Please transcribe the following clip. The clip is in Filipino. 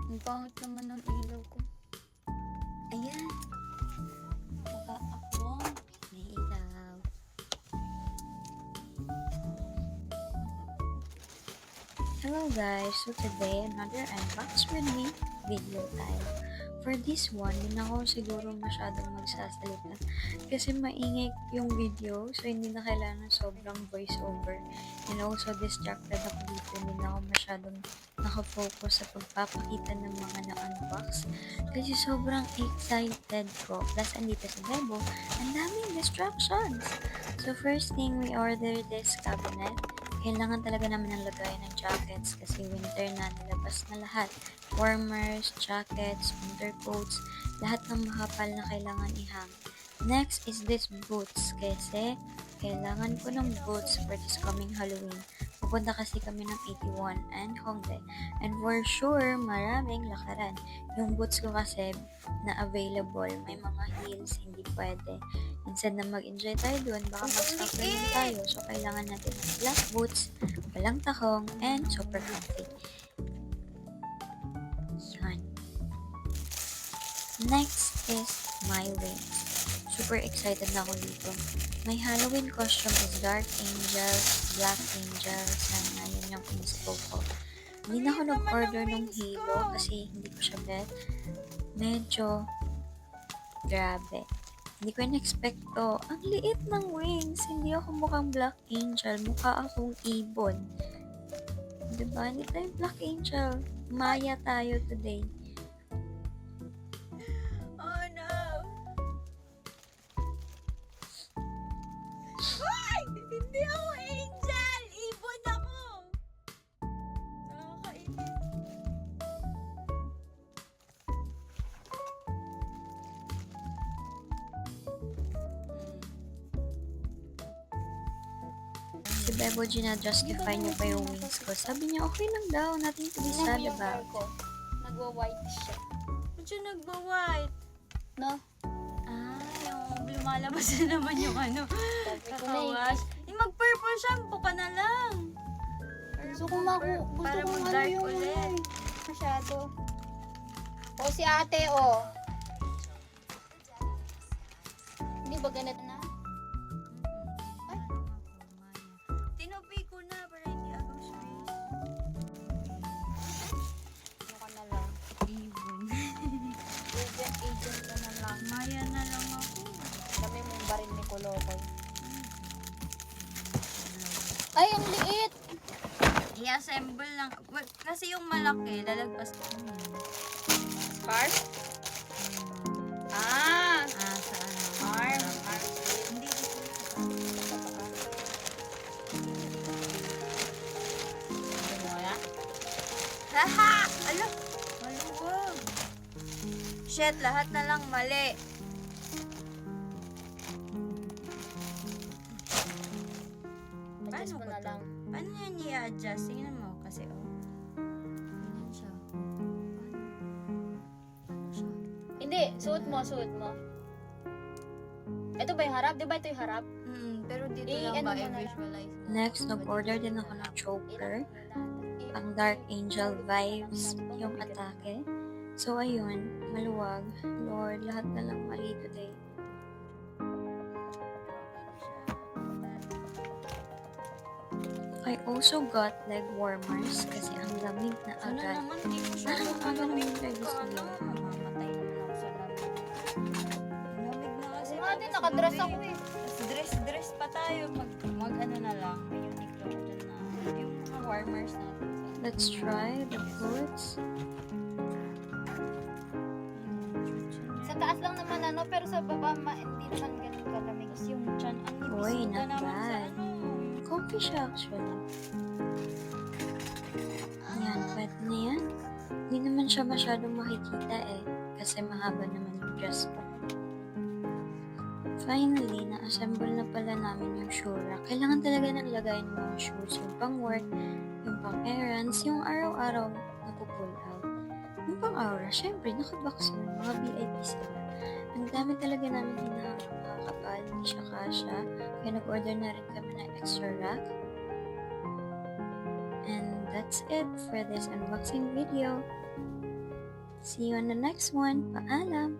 Ang pangit naman ng ilaw ko. Ayan. Baka ako. May ilaw. Hello guys, so today another unbox with me video time. For this one, hindi na ako siguro masyadong magsasalita kasi maingay yung video, so hindi na kailangan sobrang voiceover. And also distracted ako dito, hindi na ako masyadong nakafocus sa pagpapakita ng mga na-unbox kasi sobrang excited ko. Plus, andito sa Bebo, ang daming distractions. So first thing, we ordered this cabinet. Kailangan talaga namin ng lagayan ng jackets kasi winter na, nilabas na lahat. Warmers, jackets, winter coats, lahat ng makapal na kailangan ihang. Next is this boots kasi kailangan ko ng boots for this coming Halloween. Pupunta kasi kami ng 81 and Hongdae. And for sure, maraming lakaran. Yung boots ko kasi na available, may mga heels, hindi pwede. Instead na mag-enjoy tayo doon, baka mag-suffer lang tayo. So, kailangan natin ng black boots, walang tahong, and super comfy. Yan. Next is my wings. Super excited na ako dito. My Halloween costume is Dark Angels, Black Angels, sana yun yung inspo ko. Hindi na ako nag-order ng halo kasi hindi ko siya bet. Medyo grabe. Hindi ko in-expect to. Ang liit ng wings. Hindi ako mukhang Black Angel. Mukha akong ibon. Diba? Hindi tayo Black Angel. Maya tayo today. Oh no! Ay! Hindi ako angel! Ibon ako! Nakakainis. Si Bebo justify niya pa yung wings ko. Sabi niya, okay lang daw. Nothing to be sad about. Nagwa-white siya. Ba't siya nagba-white? No? Ah, yung lumalabas na naman yung ano. Sabi ko na Kakawash. Mag-purple shampoo ka na lang. Gusto ko Para kong ano mag-dark yung ulit. masyado. O si ate, o. Hindi ba ganito na? Ay. Tinupi ko na para hindi ako straight. Ano ka na lang? Ibon. Agent ka na lang. Maya na lang ako. Kami mong baril ni Kolokoy. Ay, ang liit! I-assemble lang. Kasi yung malaki, lalagpas ko. Scarf? Ah! Ah, sa ano? Arm. Hindi. Ano mo ya? Haha! Alam! Maluwag. Shit, lahat na lang mali. Adjust mo ba na to? lang. Paano yan i-adjust? Tingnan mo kasi, oh. Ganyan siya. Paano siya? Hindi, suot mo. Ito ba yung harap? Di ba ito yung harap? Pero dito Eh, lang ano ba mo na lang? i-visualize mo? Next, nag-order din ako ng choker. Pang Dark Angel vibes yung atake. So, ayun. Maluwag. Lord, lahat na lang mali today. I also got leg warmers kasi ang lamig na Ano agad. naman, hindi mo siya Ano malamig yung gusto ka niya? na. Mamatay na lang sa lamig. Lamig na kasi. Kasi nga din, nakadress ako eh. Dress pa tayo. Mag ano na lang. May Uniqlo ko dyan na. Yung mga warmers natin. Let's try the boots. Sa taas lang naman ano, pero sa baba hindi naman ganun kalamig. Tapos yung chan, ang Uy, nibis not naman sa bad. ano. Comfy siya actually. Yan, pwede na yan. Hindi naman siya masyadong makikita eh. Kasi mahaba naman yung dress ko. Finally, na-assemble na pala namin yung shoe rack. Kailangan talaga nang lagayin ng mga shoes. Yung pang work, yung pang errands, yung araw-araw na pull out. Yung pang aura, syempre, nakabox yun. Mga VIP sila. Ang dami talaga namin hinahang mga kapal. Hindi siya kasha. Kaya nag-order na rin kami ng extra rack. And that's it for this unboxing video. See you on the next one. Paalam!